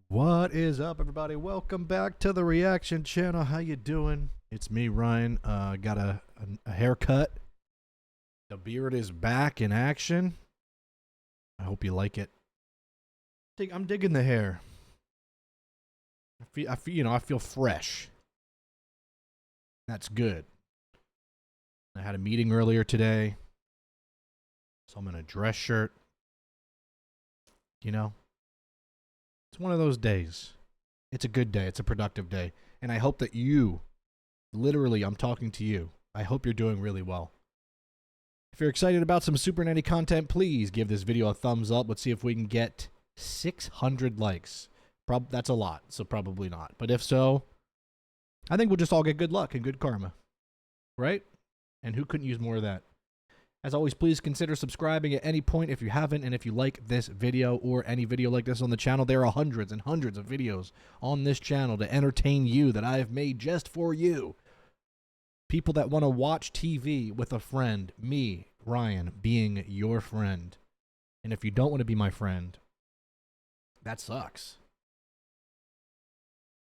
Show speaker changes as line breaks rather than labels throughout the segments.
What is up, everybody? Welcome back to the reaction channel. How you doing? It's me, Ryan. Got a haircut. The beard is back in action. I hope you like it. I'm digging the hair. I feel fresh. That's good. I had a meeting earlier today, so I'm in a dress shirt. You know, it's one of those days. It's a good day. It's a productive day. And I hope that you, literally, I'm talking to you. I hope you're doing really well. If you're excited about some Supernanny content, please give this video a thumbs up. Let's see if we can get 600 likes. That's a lot, so probably not. But if so, I think we'll just all get good luck and good karma. Right? And who couldn't use more of that? As always, please consider subscribing at any point if you haven't, and if you like this video or any video like this on the channel, there are hundreds and hundreds of videos on this channel to entertain you that I have made just for you. People that want to watch TV with a friend, me, Ryan, being your friend. And if you don't want to be my friend, that sucks.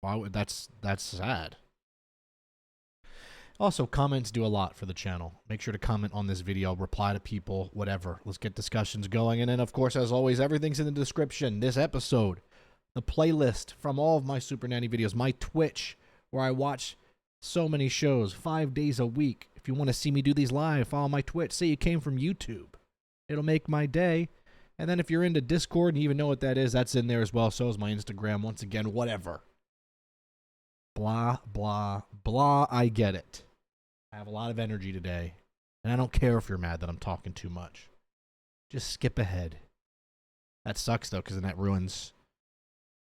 Wow, that's sad. Also, comments do a lot for the channel. Make sure to comment on this video, reply to people, whatever. Let's get discussions going. And then, of course, as always, everything's in the description. This episode, the playlist from all of my Supernanny videos, my Twitch, where I watch so many shows 5 days a week. If you want to see me do these live, follow my Twitch. Say you came from YouTube. It'll make my day. And then if you're into Discord and you even know what that is, that's in there as well. So is my Instagram. Once again, whatever. Blah, blah, blah. I get it. I have a lot of energy today, and I don't care if you're mad that I'm talking too much. Just skip ahead. That sucks, though, because then that ruins,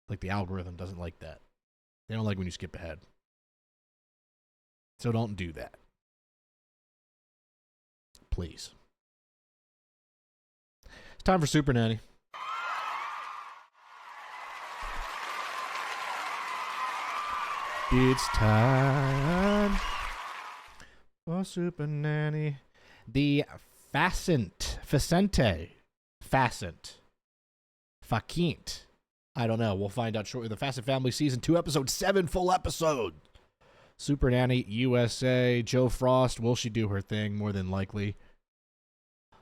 like, the algorithm doesn't like that. They don't like when you skip ahead. So don't do that. Please. It's time for Supernanny. It's time for Supernanny. The Facente. I don't know. We'll find out shortly. The Facente Family Season 2, Episode 7, full episode. Supernanny USA. Joe Frost. Will she do her thing? More than likely.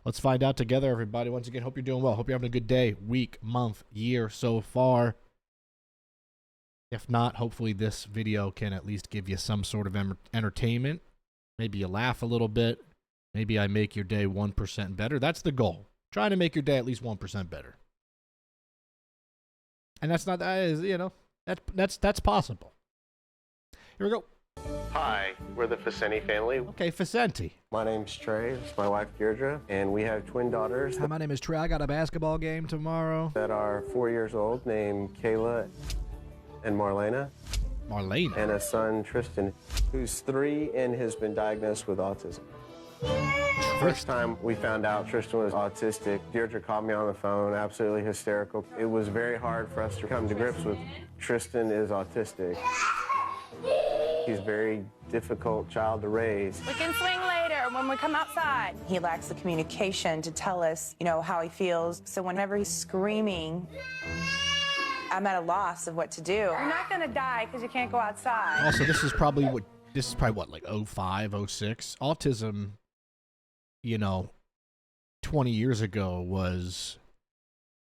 Let's find out together, everybody. Once again, hope you're doing well. Hope you're having a good day, week, month, year so far. If not, hopefully this video can at least give you some sort of entertainment. Maybe you laugh a little bit. Maybe I make your day 1% better. That's the goal. Trying to make your day at least 1% better. And that's not, that is, you know, that's possible. Here we go.
Hi, we're the Facente family.
Okay, Facente.
My name's Trey, this is my wife Deirdre, and we have twin daughters.
Hi, my name is Trey. I got a basketball game tomorrow.
That are 4 years old, named Kayla and Marlena. And a son, Tristan, who's 3 and has been diagnosed with autism. First time we found out Tristan was autistic, Deirdre called me on the phone, absolutely hysterical. It was very hard for us to come to grips with Tristan is autistic. He's a very difficult child to raise.
We can swing later when we come outside. He lacks the communication to tell us, you know, how he feels. So whenever he's screaming, I'm at a loss of what to do. You're not gonna die because you can't go outside.
Also, this is probably what, like 05, 06? Autism, you know, 20 years ago was,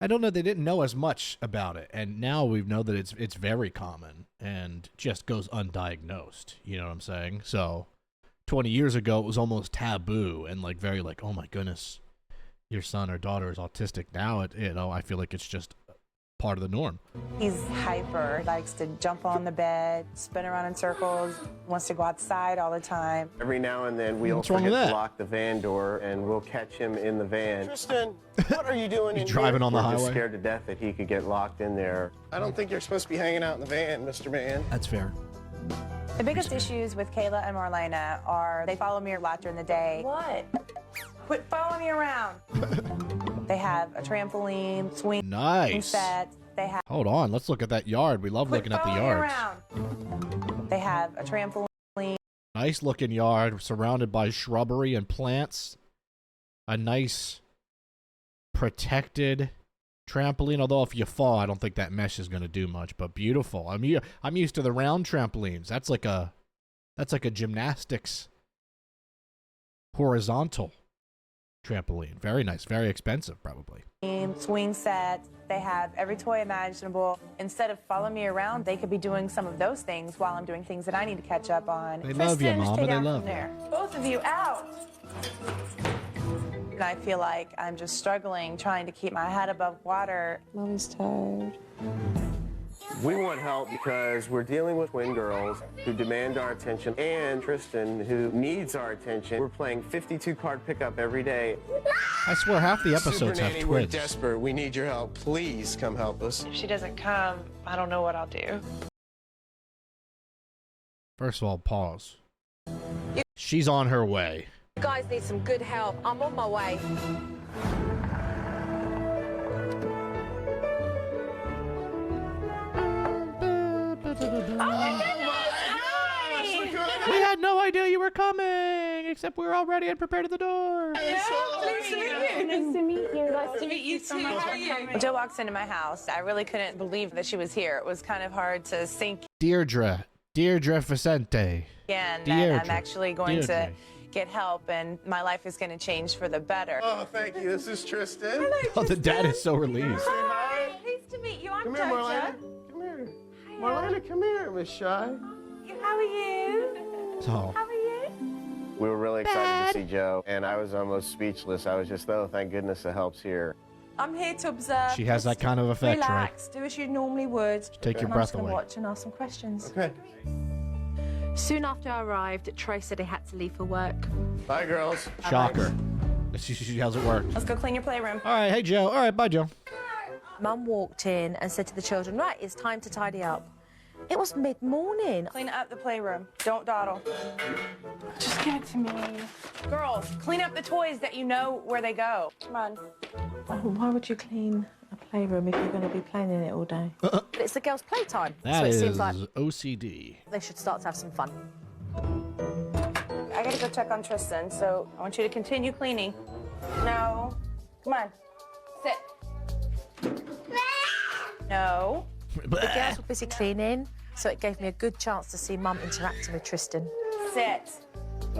I don't know, they didn't know as much about it. And now we know that it's very common and just goes undiagnosed. You know what I'm saying? So 20 years ago, it was almost taboo and like very like, oh my goodness, your son or daughter is autistic. Now, you know, I feel like it's just part of the norm.
He's hyper, likes to jump on the bed, spin around in circles, wants to go outside all the time.
Every now and then we'll forget to lock the van door and we'll catch him in the van. Tristan, what are you doing in
driving
here?
on the highway?
We're just scared to death that he could get locked in there. I don't think you're supposed to be hanging out in the van, Mr. Man.
That's fair.
The biggest issues with Kayla and Marlena are they follow me a lot during the day. What? Quit following me around. They have a trampoline, swing sets. They have.
Hold on, let's look at that yard. We love looking at the yards.
They have a trampoline.
Nice looking yard surrounded by shrubbery and plants. A nice protected trampoline. Although if you fall, I don't think that mesh is going to do much. But beautiful. I'm used to the round trampolines. That's like a gymnastics horizontal trampoline. Very nice. Very expensive, probably.
Swing sets. They have every toy imaginable. Instead of following me around, they could be doing some of those things while I'm doing things that I need to catch up on.
They love you, Mama. They love you.
Both of you out. And I feel like I'm just struggling, trying to keep my head above water. Mommy's tired.
We want help because we're dealing with twin girls who demand our attention and Tristan who needs our attention. We're playing 52-card pickup every day.
I swear half the episodes have twins.
We're desperate. We need your help. Please come help us.
If she doesn't come, I don't know what I'll do.
First of all, pause. She's on her way.
You guys need some good help. I'm on my way.
We had no idea you were coming, except we were all ready and prepared at the door.
Nice to meet you. Nice to meet you too. How are you? When Joe walks into my house, I really couldn't believe that she was here. It was kind of hard to sink
Deirdre Facente.
in that I'm actually going to get help and my life is going to change for the better.
Oh, thank you. This is Tristan.
Hello,
Oh, the dad is so relieved.
Hi. Pleased to meet you. I'm
Come here, Marlena. Come here. Marlena, come here, Miss Shy.
How are you?
Oh.
How are you?
We were really excited to see Joe, and I was almost speechless. I was just, oh, thank goodness the help's here.
I'm here to observe.
She has that kind of effect,
Relax. Do as you normally would.
Take your
I'm
breath
just gonna
away.
watch and ask some questions.
Okay.
Soon after I arrived, Troy said he had to leave for work.
Bye, girls.
Shocker. Let's see how's it work.
Let's go clean your playroom.
All right, hey, Joe. All right, bye, Joe.
Mum walked in and said to the children, right, it's time to tidy up. It was mid-morning.
Clean up the playroom. Don't dawdle. Just give it to me. Girls, clean up the toys that you know where they go. Come on.
Why would you clean a playroom if you're going to be playing in it all day?
But it's the girls' playtime.
That
so it
is
seems like
OCD.
they should start to have some fun.
I gotta go check on Tristan, so I want you to continue cleaning. No. Come on. Sit. No.
The girls were busy cleaning, so it gave me a good chance to see Mum interacting with Tristan.
Sit.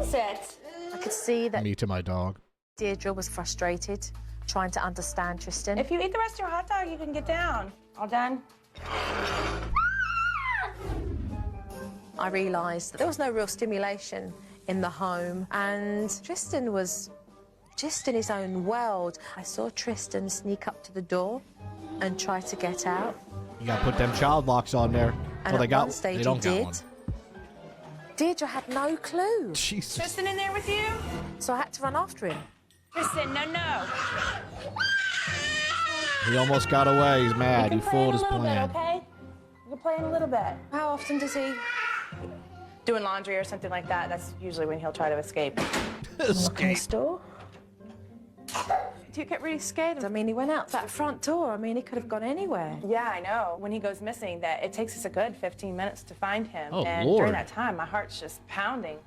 Sit.
I could see that
Me to my dog.
Deirdre was frustrated, trying to understand Tristan.
If you eat the rest of your hot dog, you can get down. All done?
I realised that there was no real stimulation in the home, and Tristan was just in his own world. I saw Tristan sneak up to the door and try to get out.
You gotta put them child locks on there.
And
Well, they
at
got.
one stage
They don't
he
got
did.
one.
Deirdre had no clue,
Jesus.
Tristan in there with you?
so I had to run after him.
Tristan, no.
He almost got away. He's mad.
You
He
can play in
fooled
a
his
little
plan.
bit, okay? You can play in a little bit.
How often does he?
Doing laundry or something like that, that's usually when he'll try to escape.
Escape.
Store?
Do you get really scared?
I mean, he went out that front door. I mean, he could have gone anywhere.
Yeah, I know. When he goes missing, that it takes us a good 15 minutes to find him.
Oh,
and
Lord.
during that time, my heart's just pounding.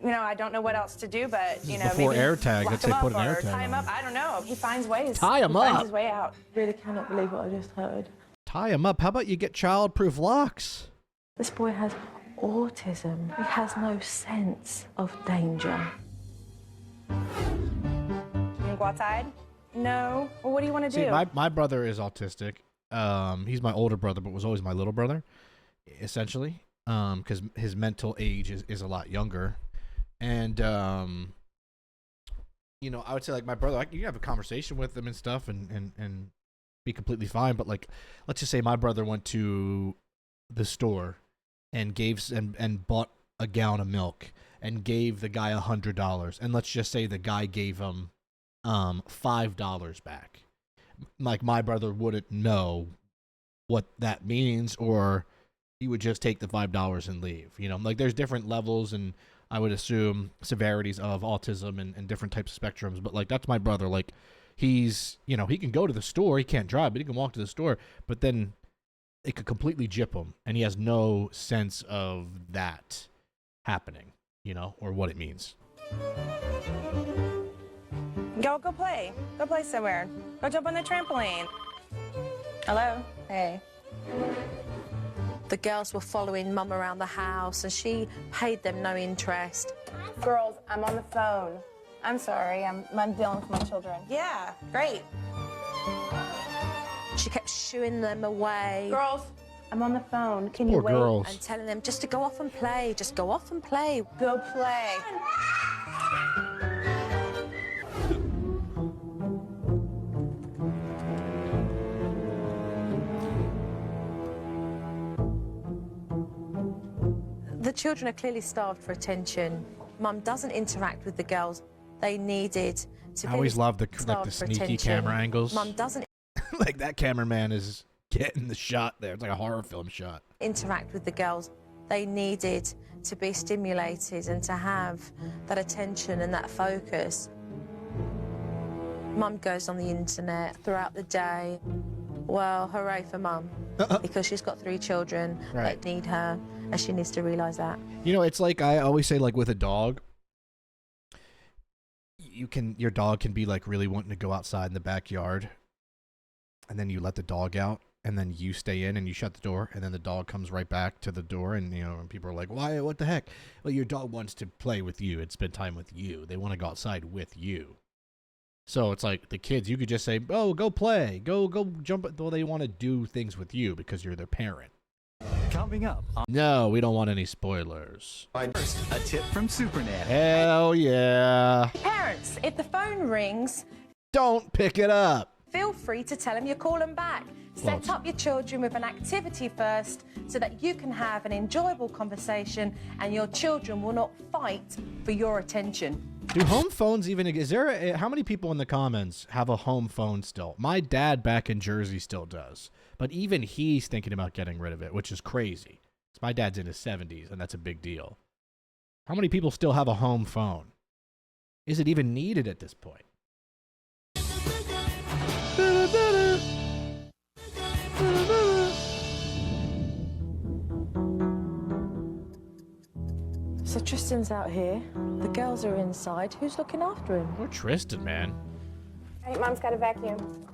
You know, I don't know what else to do, but, you know,
Before
maybe
AirTag,
lock
let's
him
say put
up
an
or
AirTag
tie him
on
up.
him.
I don't know. He finds ways.
Tie him
he finds
up.
his way out.
Really cannot believe what I just heard.
Tie him up. How about you get child-proof locks?
This boy has autism. He has no sense of danger.
You want to go outside? No. Well, what do you want to
See,
do?
my brother is autistic. He's my older brother, but was always my little brother, essentially, because his mental age is a lot younger. And, you know, I would say, like, my brother, you can have a conversation with him and stuff and be completely fine. But, like, let's just say my brother went to the store and and bought a gallon of milk and gave the guy $100. And let's just say the guy gave him $5 back. Like, my brother wouldn't know what that means, or he would just take the $5 and leave. You know, like, there's different levels and I would assume severities of autism and different types of spectrums. But, like, that's my brother. Like, he's, you know, he can go to the store. He can't drive, but he can walk to the store. But then it could completely jip him, and he has no sense of that happening, you know, or what it means.
Go play. Go play somewhere. Go jump on the trampoline. Hello? Hey.
The girls were following Mum around the house and she paid them no interest.
Girls, I'm on the phone. I'm sorry, I'm dealing with my children. Yeah, great.
She kept shooing them away.
Girls, I'm on the phone. Can
Poor
you wait?
girls.
And telling them just to go off and play, just go off and play.
Go play.
The children are clearly starved for attention. Mum doesn't interact with the girls. They needed to
I always love the
starved for
sneaky
attention.
camera angles.
Mum doesn't
Like that cameraman is getting the shot there. It's like a horror film shot.
interact with the girls. They needed to be stimulated and to have that attention and that focus. Mum goes on the internet throughout the day. Well, hooray for Mum, because she's got 3 children
Right.
that need her, and she needs to realise that.
You know, it's like I always say, like with a dog, your dog can be like really wanting to go outside in the backyard, and then you let the dog out, and then you stay in and you shut the door, and then the dog comes right back to the door, and and people are like, "Why? What the heck?" Well, your dog wants to play with you and spend time with you. They want to go outside with you. So it's like the kids, you could just say, "Oh, go play, go jump." Well, they want to do things with you because you're their parent.
Coming up on
No, we don't want any spoilers.
first, a tip from Supernanny.
Hell yeah!
Parents, if the phone rings,
Don't pick it up.
feel free to tell them you're calling back. Set up your children with an activity first so that you can have an enjoyable conversation and your children will not fight for your attention.
Do home phones even? Is there? How many people in the comments have a home phone still? My dad back in Jersey still does, but even he's thinking about getting rid of it, which is crazy. 'Cause my dad's in his 70s, and that's a big deal. How many people still have a home phone? Is it even needed at this point?
So Tristan's out here. The girls are inside. Who's looking after him?
Or Tristan, man.
Hey, Mom's got a vacuum.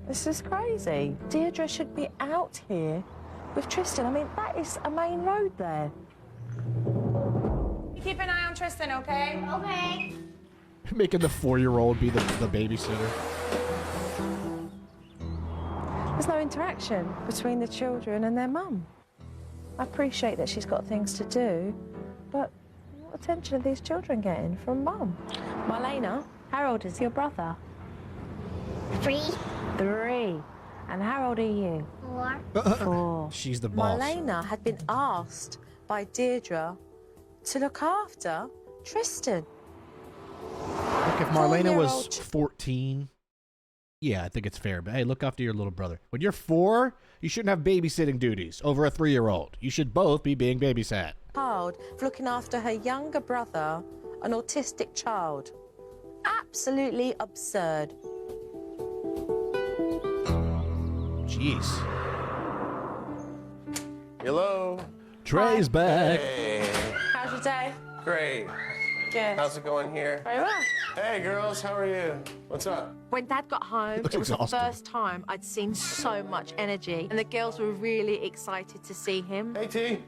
This is crazy. Deirdre should be out here with Tristan. I mean, that is a main road there.
Keep an eye on Tristan, okay?
Okay.
Making the 4-year-old be the babysitter.
There's no interaction between the children and their mum. I appreciate that she's got things to do, but what attention are these children getting from mum? Marlena, how old is your brother?
3,
3. And how old are you?
4.
4.
She's the boss.
Marlena had been asked by Deirdre to look after Tristan.
Look, if Marlena was
4-year-old
14, yeah, I think it's fair. But hey, look after your little brother. When you're 4, you shouldn't have babysitting duties over a 3-year-old. You should both be being babysat.
Child for looking after her younger brother, an autistic child. Absolutely absurd.
Jeez.
Hello.
Trey's back.
Hey.
How's your day?
Great.
Good.
How's it going here?
Very well.
Hey, girls, how are you? What's up?
When Dad got home,
Looks
it was
exhausted.
the first time I'd seen so much energy, and the girls were really excited to see him.
Hey, T.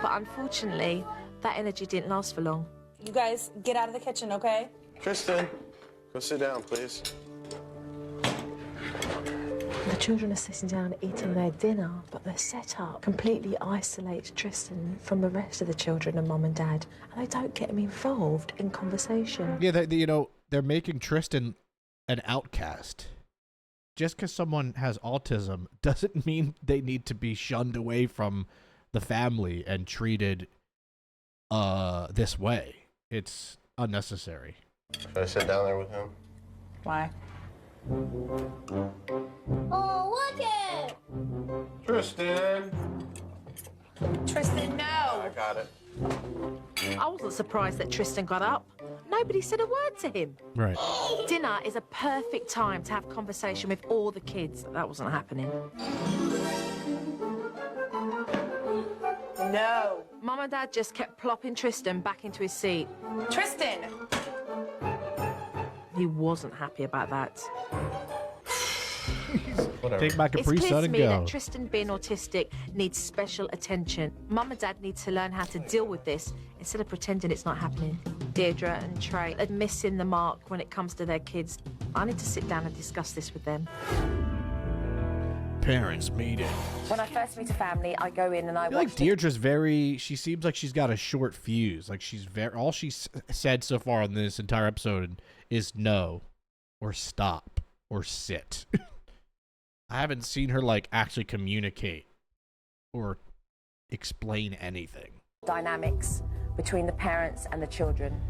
But unfortunately, that energy didn't last for long.
You guys get out of the kitchen, okay?
Tristan, go sit down, please.
The children are sitting down eating their dinner, but their setup completely isolates Tristan from the rest of the children and mum and dad, and they don't get him involved in conversation.
Yeah, they're making Tristan an outcast. Just because someone has autism doesn't mean they need to be shunned away from the family and treated this way. It's unnecessary.
Should I sit down there with him?
Why?
Oh, look it!
Tristan.
Tristan,
I
no!
got it.
I wasn't surprised that Tristan got up. Nobody said a word to him.
Right.
Dinner is a perfect time to have conversation with all the kids. That wasn't happening.
No.
Mum and Dad just kept plopping Tristan back into his seat.
Tristan!
He wasn't happy about that.
take my Capri
It's
Sun
clear to
and
me
go.
that Tristan being autistic needs special attention. Mum and Dad need to learn how to deal with this instead of pretending it's not happening. Deirdre and Trey are missing the mark when it comes to their kids. I need to sit down and discuss this with them.
Parents meeting.
When I first meet a family, I go in and I
I feel
watch
like Deirdre's very. She seems like she's got a short fuse. Like she's very. All she's said so far on this entire episode is no, or stop, or sit. I haven't seen her like actually communicate or explain anything.
dynamics between the parents and the children.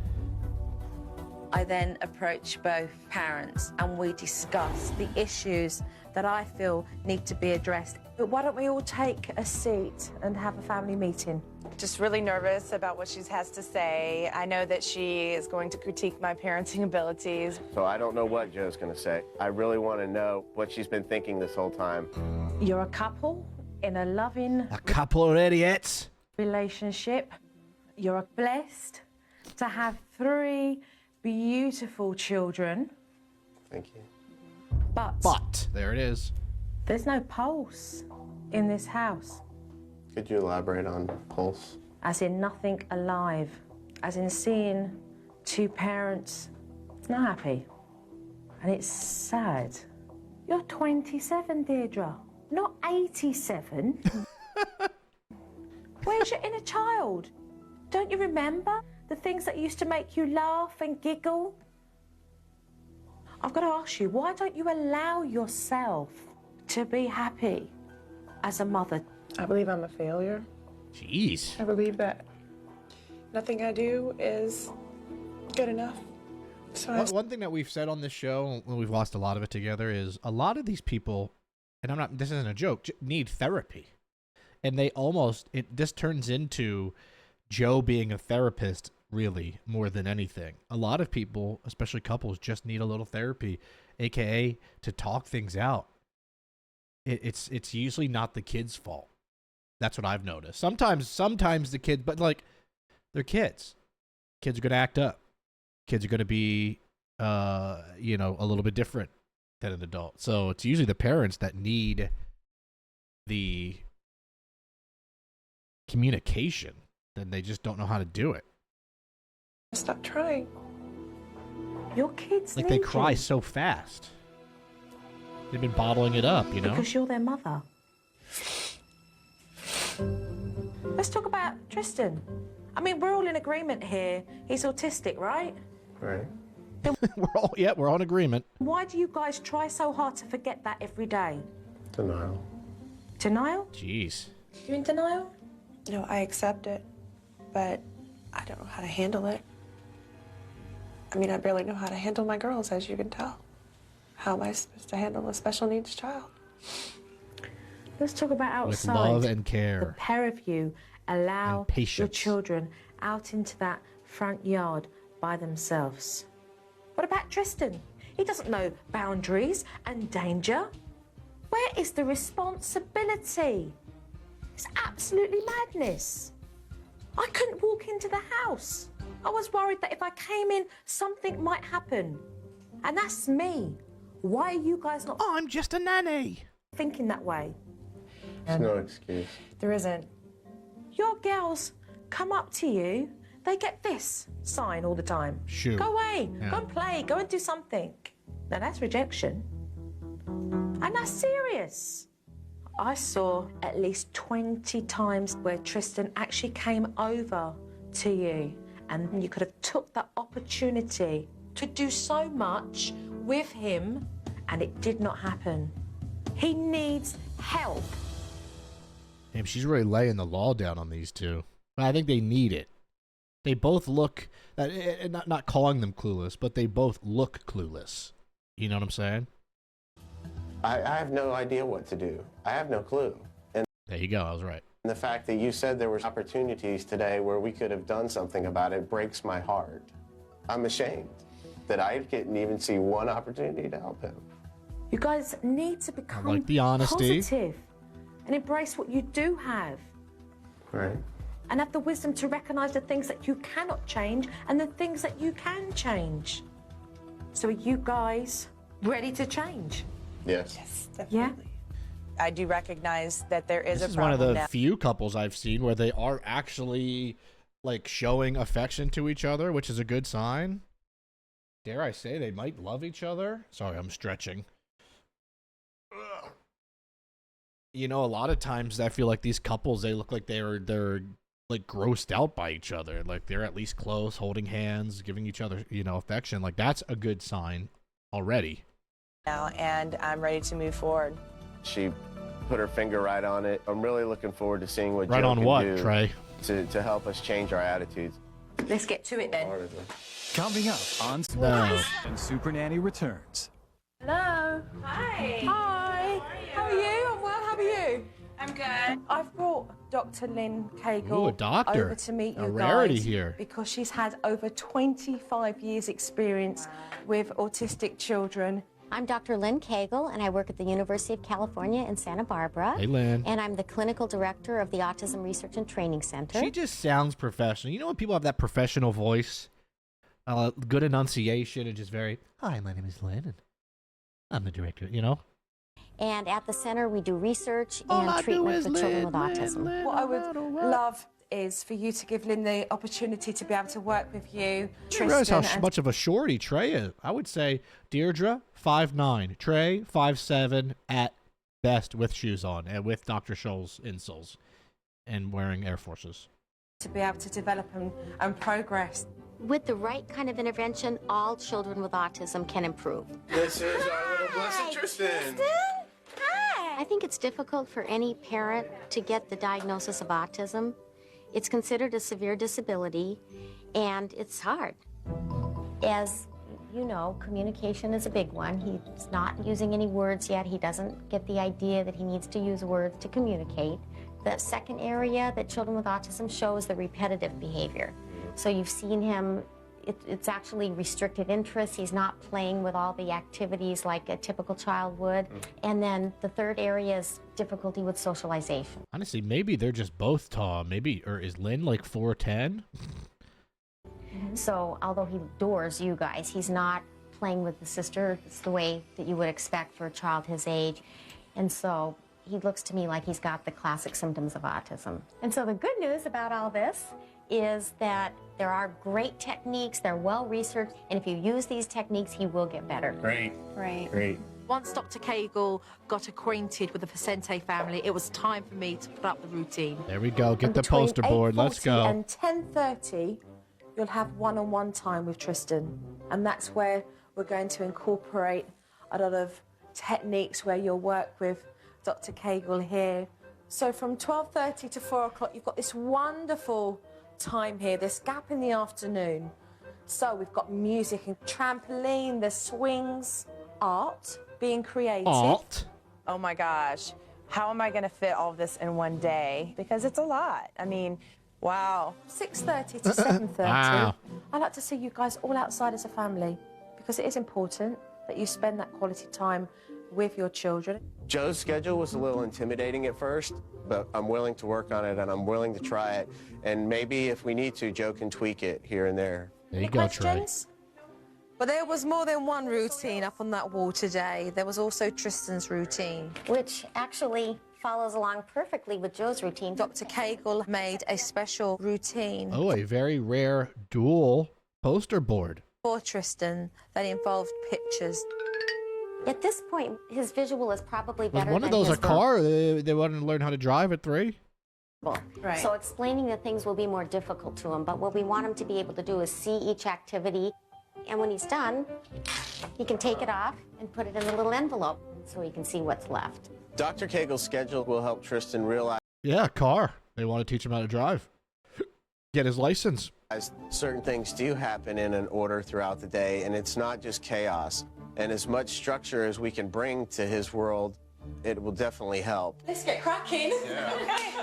I then approach both parents and we discuss the issues that I feel need to be addressed. But why don't we all take a seat and have a family meeting?
Just really nervous about what she has to say. I know that she is going to critique my parenting abilities.
So I don't know what Joe's going to say. I really want to know what she's been thinking this whole time.
You're a couple in a loving
A couple of idiots.
relationship. You're blessed to have 3 beautiful children.
Thank you.
But there it is.
There's no pulse in this house.
Could you elaborate on pulse?
As in nothing alive. As in seeing 2 parents not happy. And it's sad. You're 27, Deirdre, not 87. Where's your inner child? Don't you remember the things that used to make you laugh and giggle? I've got to ask you, why don't you allow yourself to be happy as a mother?
I believe I'm a failure.
Jeez.
I believe that nothing I do is good enough. So
One thing that we've said on this show, when we've lost a lot of it together, is a lot of these people, and this isn't a joke, need therapy. And they this turns into Joe being a therapist, really, more than anything. A lot of people, especially couples, just need a little therapy, aka to talk things out. It's usually not the kid's fault. That's what I've noticed. Sometimes the kids, but like, they're kids. Kids are gonna act up. Kids are gonna be, a little bit different than an adult. So it's usually the parents that need the communication. Then they just don't know how to do it.
stop trying.
Your kids
Like
need
they cry
you
so fast. They've been bottling it up, you know?
because you're their mother. Let's talk about Tristan. I mean, we're all in agreement here. He's autistic, right?
Right.
we're all in agreement.
Why do you guys try so hard to forget that every day?
Denial.
Denial?
Jeez.
You in denial?
No, I accept it, but I don't know how to handle it. I mean, I barely know how to handle my girls, as you can tell. How am I supposed to handle a special needs child?
Let's talk about
With
outside.
love and
The
care.
pair of you allow
And patience.
your children out into that front yard by themselves. What about Tristan? He doesn't know boundaries and danger. Where is the responsibility? It's absolutely madness. I couldn't walk into the house. I was worried that if I came in, something might happen. And that's me. Why are you guys not
I'm just a nanny.
thinking that way?
There's no excuse.
There isn't.
Your girls come up to you, they get this sign all the time.
Shoot.
Go away,
Yeah.
go and play, go and do something. Now that's rejection. And that's serious. I saw at least 20 times where Tristan actually came over to you and you could have took that opportunity to do so much with him and it did not happen. He needs help.
Damn, she's really laying the law down on these two. But I think they need it. They both look, not calling them clueless, but they both look clueless. You know what I'm saying?
I have no idea what to do. I have no clue. And
There you go. I was right.
the fact that you said there were opportunities today where we could have done something about it breaks my heart. I'm ashamed that I didn't even see one opportunity to help him.
You guys need to become
like the honesty.
positive and embrace what you do have
Right.
and have the wisdom to recognize the things that you cannot change and the things that you can change. So are you guys ready to change?
Yes.
Yes, definitely. I do recognize that there is
This
a
is one
problem
of the
now.
few couples I've seen where they are actually like showing affection to each other, which is a good sign. Dare I say they might love each other? Sorry, I'm stretching. Ugh. You know, a lot of times I feel like these couples, they look like they're like grossed out by each other. Like they're at least close, holding hands, giving each other, you know, affection. Like that's a good sign already.
Now, and I'm ready to move forward.
She put her finger right on it. I'm really looking forward to seeing what
Right
Joe
on
can
what,
do
Trey?
to help us change our attitudes.
Let's get to it then.
Coming up on
No.
and Supernanny returns.
Hello.
Hi.
Hi. How are you? I'm well. How are you?
I'm good.
I've brought Dr. Lynn Cagle
Ooh, a doctor.
over to meet you
A rarity
guys
here.
because she's had over 25 years experience with autistic children.
I'm Dr. Lynn Cagle, and I work at the University of California in Santa Barbara.
Hey, Lynn.
And I'm the clinical director of the Autism Research and Training Center.
She just sounds professional. You know when people have that professional voice? Good enunciation and just very, hi, my name is Lynn, and I'm the director, you know?
And at the center, we do research
All I
and
do
treatment
is
for children with
Lynn,
autism.
Lynn,
What I would
Lynn.
love is for you to give Lynn the opportunity to be able to work with you,
You realize how
Tristan, and
much of a shorty Trey is. I would say Deirdre, 5'9", Trey, 5'7", at best with shoes on and with Dr. Scholl's insoles and wearing Air Forces.
to be able to develop and progress.
With the right kind of intervention, all children with autism can improve.
This is our little blessed Tristan.
I think it's difficult for any parent to get the diagnosis of autism. It's considered a severe disability, and it's hard. As you know, communication is a big one. He's not using any words yet. He doesn't get the idea that he needs to use words to communicate. The second area that children with autism show is the repetitive behavior. So you've seen him, it's actually restricted interest. He's not playing with all the activities like a typical child would. And then the third area is difficulty with socialization.
Honestly, maybe they're just both tall. Maybe, or is Lynn like 4'10"?
So although he adores you guys, he's not playing with the sister. It's the way that you would expect for a child his age. And so he looks to me like he's got the classic symptoms of autism. And so the good news about all this is that there are great techniques, they're well researched, and if you use these techniques, he will get better.
Great.
Right.
Great.
Once Dr. Cagle got acquainted with the Facente family, it was time for me to put up the routine.
There we go. Get
And
the
between
poster board. Let's
8:40
go.
And 10:30, you'll have one-on-one time with Tristan, and that's where we're going to incorporate a lot of techniques where you'll work with Dr. Cagle here. So from 12:30 to 4 o'clock, you've got this wonderful time here, this gap in the afternoon. So we've got music and trampoline, the swings, art, being creative.
Alt.
Oh my gosh. How am I going to fit all of this in one day? Because it's a lot. I mean, wow.
6:30 to 7:30.
Wow.
I like to see you guys all outside as a family because it is important that you spend that quality time with your children.
Joe's schedule was a little intimidating at first, but I'm willing to work on it and I'm willing to try it. And maybe if we need to, Joe can tweak it here and there.
There you
Any
go, Trey.
questions? But there was more than one routine up on that wall today. There was also Tristan's routine.
Which actually follows along perfectly with Joe's routine.
Dr. Cagle made a special routine
Oh, a very rare dual poster board.
for Tristan that involved pictures.
At this point, his visual is probably
Was
better
one of
than
those
his
a car? They wanted to learn how to drive at 3?
verbal.
Right.
So explaining the things will be more difficult to him, but what we want him to be able to do is see each activity, and when he's done, he can take it off and put it in a little envelope so he can see what's left.
Dr. Cagle's schedule will help Tristan realize
Yeah, car. They want to teach him how to drive. Get his license.
certain things do happen in an order throughout the day, and it's not just chaos. And as much structure as we can bring to his world, it will definitely help.
Let's get cracking.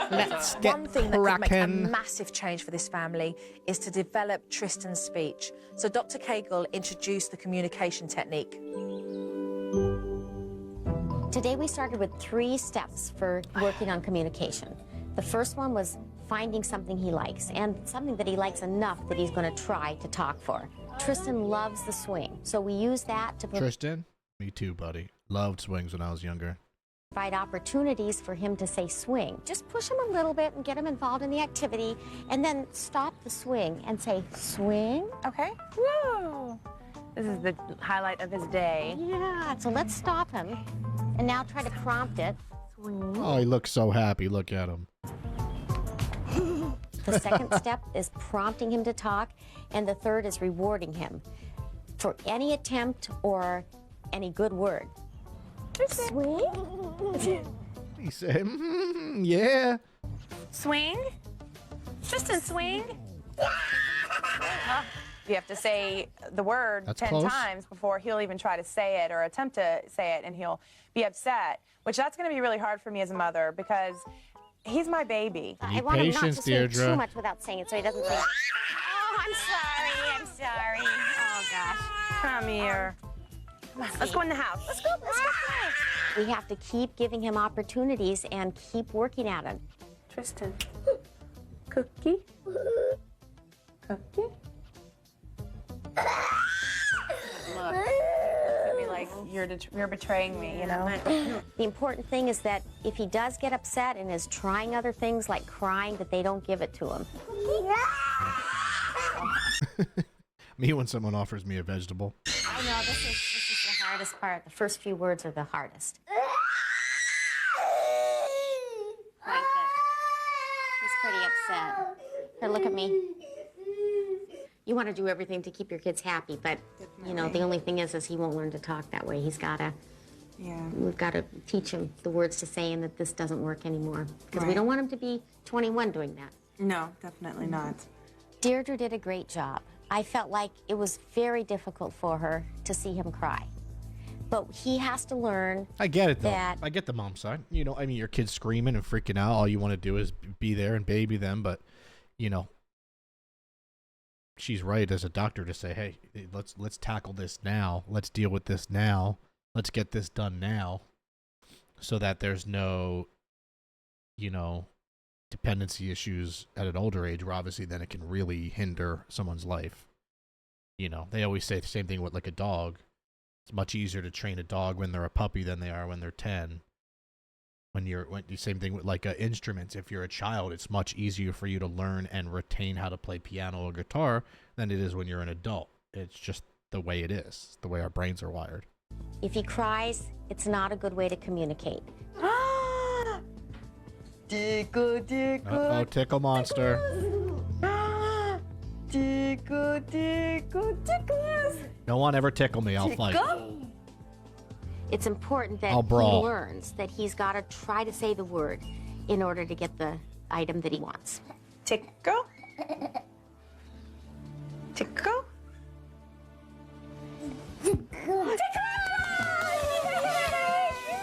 Let's
One thing that could make a
cracking.
massive change for this family is to develop Tristan's speech. So Dr. Cagle introduced the communication technique.
Today we started with 3 steps for working on communication. The first one was finding something he likes, and something that he likes enough that he's going to try to talk for. Tristan loves the swing, so we use that to put
Tristan? Me too, buddy. Loved swings when I was younger.
Provide opportunities for him to say swing. Just push him a little bit and get him involved in the activity, and then stop the swing and say swing.
Okay. Woo! This is the highlight of his day.
Yeah, so let's stop him. And now try to prompt it. Swing.
Oh, he looks so happy. Look at him.
The second step is prompting him to talk, and the third is rewarding him for any attempt or any good word. Swing?
He said, yeah.
Swing? Tristan, swing? You have to say the word
That's
10
close.
times before he'll even try to say it or attempt to say it, and he'll be upset, which that's going to be really hard for me as a mother because he's my baby.
I want him not to
patience,
swing
Deirdre.
too much without saying it so he doesn't say, oh, I'm sorry. Oh, gosh.
Come here. Let's go in the house. Let's go play.
We have to keep giving him opportunities and keep working at him.
Tristan. Cookie? Cookie?
Look, it'd be like you're betraying me, you know?
The important thing is that if he does get upset and is trying other things like crying, that they don't give it to him.
Me when someone offers me a vegetable.
I know, this is the hardest part. The first few words are the hardest. Like it. He's pretty upset. Here, look at me. You want to do everything to keep your kids happy, but, you know, the only thing is he won't learn to talk that way. He's got to, we've got to teach him the words to say and that this doesn't work anymore. Because we don't want him to be 21 doing that.
No, definitely not.
Deirdre did a great job. I felt like it was very difficult for her to see him cry. But he has to learn.
I get it, though.
That-
I get the mom side. You know, I mean, your kid's screaming and freaking out. All you want to do is be there and baby them. But, you know, she's right as a doctor to say, hey, let's tackle this now. Let's deal with this now. Let's get this done now so that there's no, you know, dependency issues at an older age where obviously then it can really hinder someone's life. You know, they always say the same thing with like a dog. It's much easier to train a dog when they're a puppy than they are when they're 10. Same thing with like instruments. If you're a child, it's much easier for you to learn and retain how to play piano or guitar than it is when you're an adult. It's just the way it is, the way our brains are wired.
If he cries, it's not a good way to communicate.
Tickle, tickle.
Uh-oh, tickle monster.
Tickle, tickle, tickles.
No one ever tickle me, I'll fight.
It's important that
I'll brawl.
he learns that he's got to try to say the word in order to get the item that he wants.
Tickle. Tickle.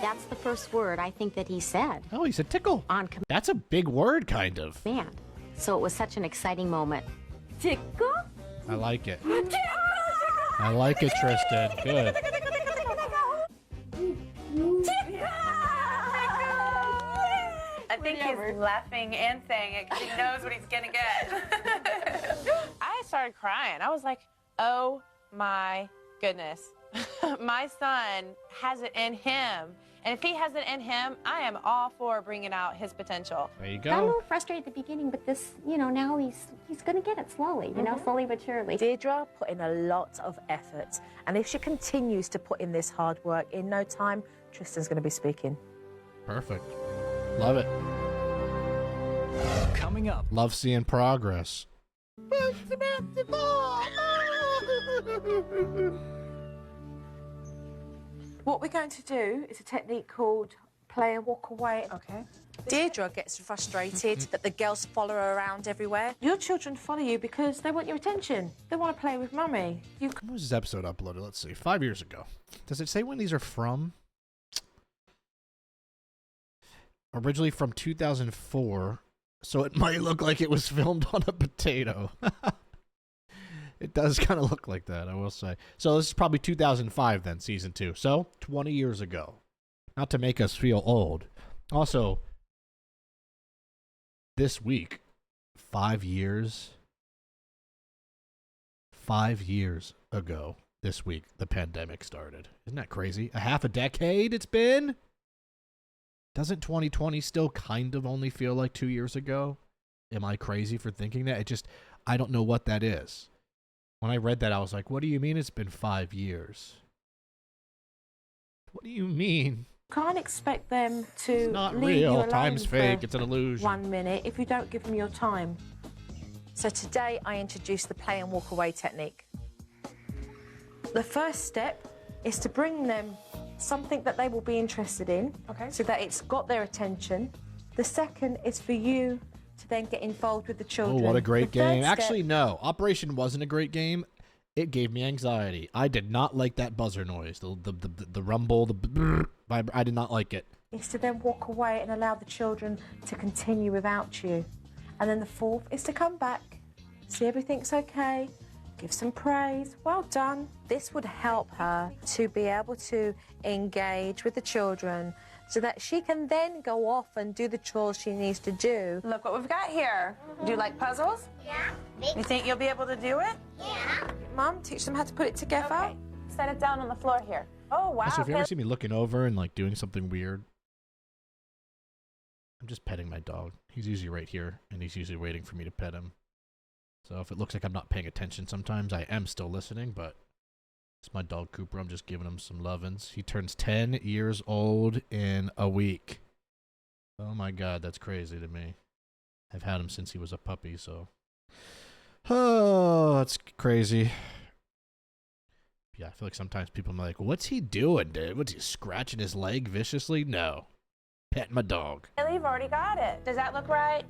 That's the first word I think that he said
Oh, he said tickle.
on
That's a big word, kind of.
command. So it was such an exciting moment. Tickle?
I like it. I like it, Tristan. Good.
I think he's laughing and saying it because he knows what he's gonna get. I started crying. I was like, oh my goodness. My son has it in him. And if he has it in him, I am all for bringing out his potential.
There you
Got a
go.
little frustrated at the beginning, but this, you know, now he's going to get it slowly, you know, slowly but surely.
Deirdre put in a lot of effort, and if she continues to put in this hard work, in no time, Tristan's going to be speaking.
Perfect. Love it.
Coming up,
Love seeing progress.
What we're going to do is a technique called play and walk away.
Okay.
Deirdre gets frustrated that the girls follow her around everywhere. Your children follow you because they want your attention. They want to play with mummy.
When was this episode uploaded? Let's see. 5 years ago. Does it say when these are from? Originally from 2004, so it might look like it was filmed on a potato. It does kind of look like that, I will say. So this is probably 2005 then, season 2. So 20 years ago. Not to make us feel old. Also, this week, 5 years ago, this week the pandemic started. Isn't that crazy? A half a decade it's been? Doesn't 2020 still kind of only feel like 2 years ago? Am I crazy for thinking that? I don't know what that is. When I read that, I was like, what do you mean it's been 5 years? What do you mean?
Can't expect them to
It's not
leave you
real.
alone
Time's
for
fake. It's an illusion.
1 minute if you don't give them your time. So today I introduced the play and walk away technique. The first step is to bring them something that they will be interested in, so that it's got their attention. The second is for you to then get involved with the children.
Oh, what a great
The third
game.
step-
Actually, no. Operation wasn't a great game. It gave me anxiety. I did not like that buzzer noise. The rumble, the brrr, I did not like it.
is to then walk away and allow the children to continue without you. And then the fourth is to come back, see everything's okay, give some praise, well done. This would help her to be able to engage with the children so that she can then go off and do the chores she needs to do.
Look what we've got here. Do you like puzzles?
Yeah.
You think you'll be able to do it?
Yeah.
Mum, teach them how to put it together.
Okay. Set it down on the floor here. Oh, wow.
Also, if you ever
Caleb.
see me looking over and like doing something weird, I'm just petting my dog. He's usually right here, and he's usually waiting for me to pet him. So if it looks like I'm not paying attention sometimes, I am still listening, but it's my dog Cooper. I'm just giving him some lovin's. He turns 10 years old in a week. Oh my God, that's crazy to me. I've had him since he was a puppy, so. Oh, that's crazy. Yeah, I feel like sometimes people are like, what's he doing, dude? What's he scratching his leg viciously? No. Petting my dog.
Haley, you've already got it. Does that look right?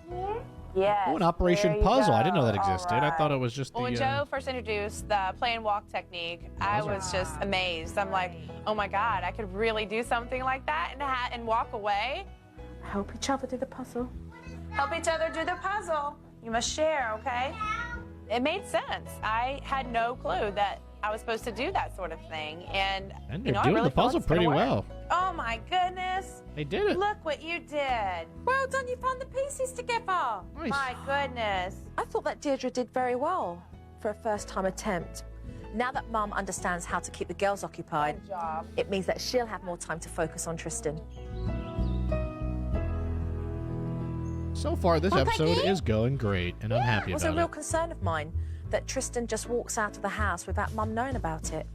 Here?
Yes.
Oh, an Operation
there you
Puzzle. I
go.
didn't know that
All
existed. I thought it
right.
was just the...
Well, when Joe first introduced the play and walk technique, I was just amazed. I'm like, oh my God, I could really do something like that and walk away.
Help each other do the puzzle.
Help each other do the puzzle. You must share, okay? It made sense. I had no clue that I was supposed to do that sort of thing. And
you're
I
doing
really
the
feel
puzzle
it's gonna
pretty
work.
well.
Oh my goodness.
They did it.
Look what you did.
Well done, you found the pieces together.
Nice.
My goodness.
I thought that Deirdre did very well for a first-time attempt. Now that Mum understands how to keep the girls occupied,
Good job.
it means that she'll have more time to focus on Tristan.
So far, this
Well, thank
episode
you.
is going great, and I'm happy
It was a
about
real
it.
concern of mine that Tristan just walks out of the house without Mum knowing about it.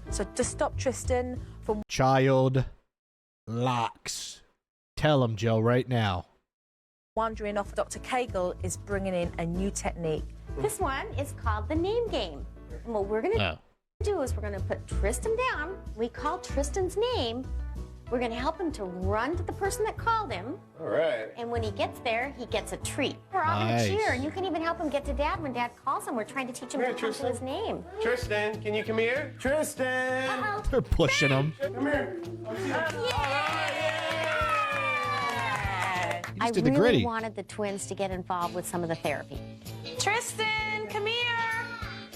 So to stop Tristan from
Child locks. Tell him, Joe, right now.
wandering off, Dr. Cagle is bringing in a new technique.
This one is called the name game. And what we're going to
Oh.
do is we're going to put Tristan down. We call Tristan's name. We're going to help him to run to the person that called him.
All right.
And when he gets there, he gets a treat. We're all going
Nice.
to cheer, and you can even help him get to Dad when Dad calls him. We're trying to teach him
Come
to
here,
come to his name.
Tristan, can you come here? Tristan!
Uh-oh.
They're pushing him.
Come here.
He
I
just did the
really
gritty.
wanted the twins to get involved with some of the therapy.
Tristan, come here.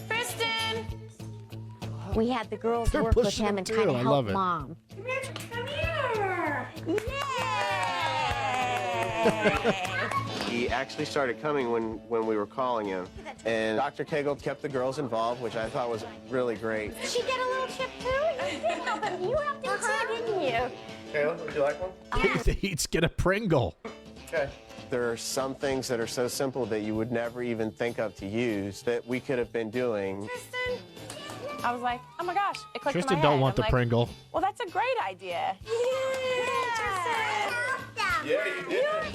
Tristan.
We had the girls
They're
work with
pushing
him
him
and
too.
kind of
I
help
love it.
Mom.
Come here. Come here.
He actually started coming when we were calling him. And Dr. Cagle kept the girls involved, which I thought was really great.
Did she get a little chip too? You did help him. You helped him too, didn't you?
Kayla, would you like one?
He's get a Pringle.
Okay. There are some things that are so simple that you would never even think of to use that we could have been doing.
Tristan. I was like, oh my gosh, it clicked in
Tristan
my
don't
head.
want
I'm
the
like,
Pringle.
Well, that's a great idea.
Yeah, you did.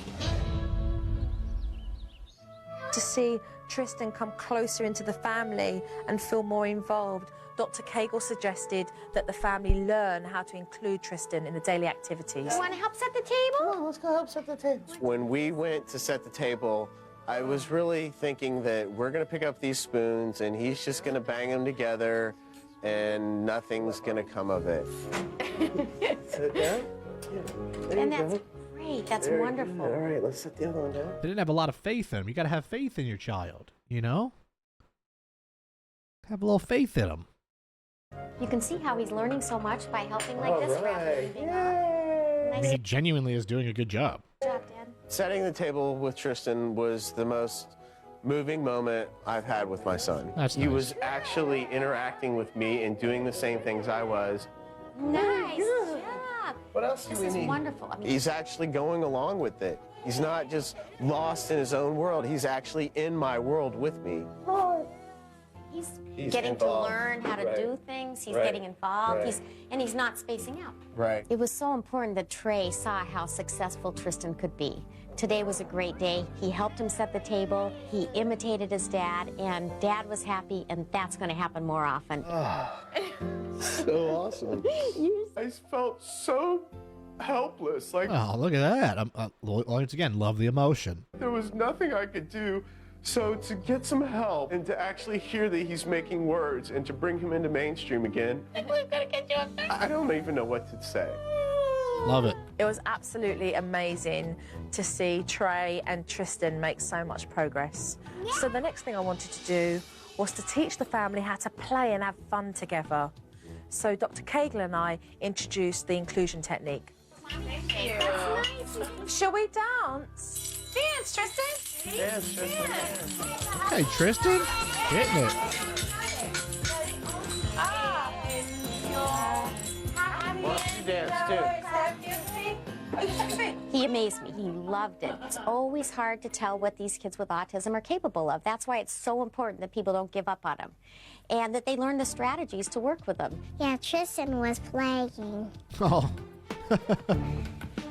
To see Tristan come closer into the family and feel more involved, Dr. Cagle suggested that the family learn how to include Tristan in the daily activities.
You want to help set the table?
Let's go help set the table. When we went to set the table, I was really thinking that we're going to pick up these spoons and he's just going to bang them together and nothing's going to come of it. Sit down. Yeah.
And that's great. That's wonderful.
All right, let's set the other one down.
They didn't have a lot of faith in him. You got to have faith in your child, you know? Have a little faith in him.
You can see how he's learning so much by helping like
All
this
right.
rapidly.
I
Nice
mean, he genuinely is doing a good job.
job, Dad.
Setting the table with Tristan was the most moving moment I've had with my son.
That's
He
nice.
was actually interacting with me and doing the same things I was.
Nice job.
What else do
This
we
is
need?
wonderful. I mean,
He's actually going along with it. He's not just lost in his own world. He's actually in my world with me.
he's getting
involved.
to learn how to
Right.
do things. He's
Right.
getting involved.
Right.
He's not spacing out.
Right.
It was so important that Trey saw how successful Tristan could be. Today was a great day. He helped him set the table. He imitated his dad, and Dad was happy, and that's going to happen more often.
So awesome. I felt so helpless. Like
Oh, look at that. Once again, love the emotion.
there was nothing I could do. So to get some help and to actually hear that he's making words and to bring him into mainstream again, I don't even know what to say.
Love it.
It was absolutely amazing to see Trey and Tristan make so much progress. So the next thing I wanted to do was to teach the family how to play and have fun together. So Dr. Cagle and I introduced the inclusion technique. Shall we dance?
Dance, Tristan.
Dance, Tristan, dance.
Hey, Tristan. Hitting it.
Why don't you dance too?
He amazed me. He loved it. It's always hard to tell what these kids with autism are capable of. That's why it's so important that people don't give up on them and that they learn the strategies to work with them.
Yeah, Tristan was playing.
Oh.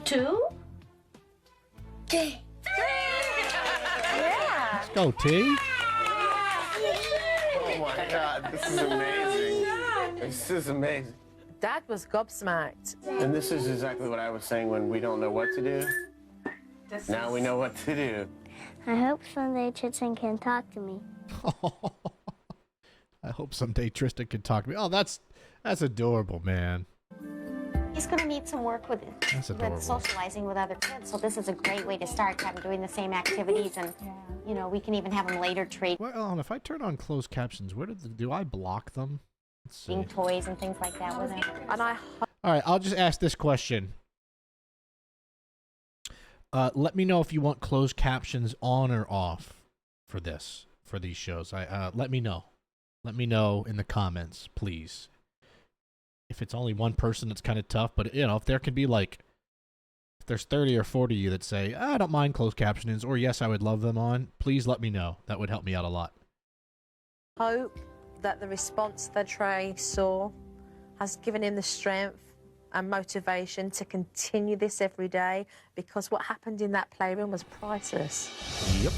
2,
Yeah.
Let's go, T.
Oh my God, this is amazing. This is amazing.
Dad was gobsmacked.
And this is exactly what I was saying when we don't know what to do. Now we know what to do.
I hope someday Tristan can talk to me.
I hope someday Tristan can talk to me. Oh, that's adorable, man.
he's going to need some work with
adorable.
socializing with other kids. So this is a great way to start, have him doing the same activities, and you know, we can even have him later trade
Well, if I turn on closed captions, where do I block them? Let's see.
toys and things like that with him.
And I
All right, I'll just ask this question. Let me know if you want closed captions on or off for these shows. Let me know. Let me know in the comments, please. If it's only one person, it's kind of tough. But you know, if there could be if there's 30 or 40 of you that say I don't mind closed captions, or yes, I would love them on, please let me know. That would help me out a lot.
hope that the response that Trey saw has given him the strength and motivation to continue this every day, because what happened in that playroom was priceless.
Yep.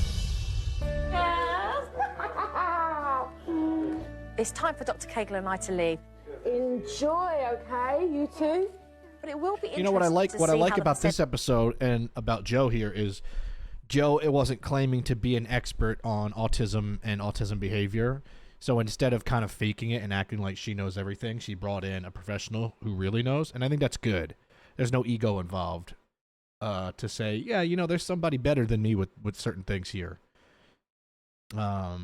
It's time for Dr. Cagle and I to leave. Enjoy, okay, you two? But it will be interesting.
You know what I like?
to
What I
see
like
how the
about this episode and about Joe here is Joe. It wasn't claiming to be an expert on autism and autism behavior. So instead of kind of faking it and acting like she knows everything, she brought in a professional who really knows, and I think that's good. There's no ego involved to say, yeah, you know, there's somebody better than me with certain things here. I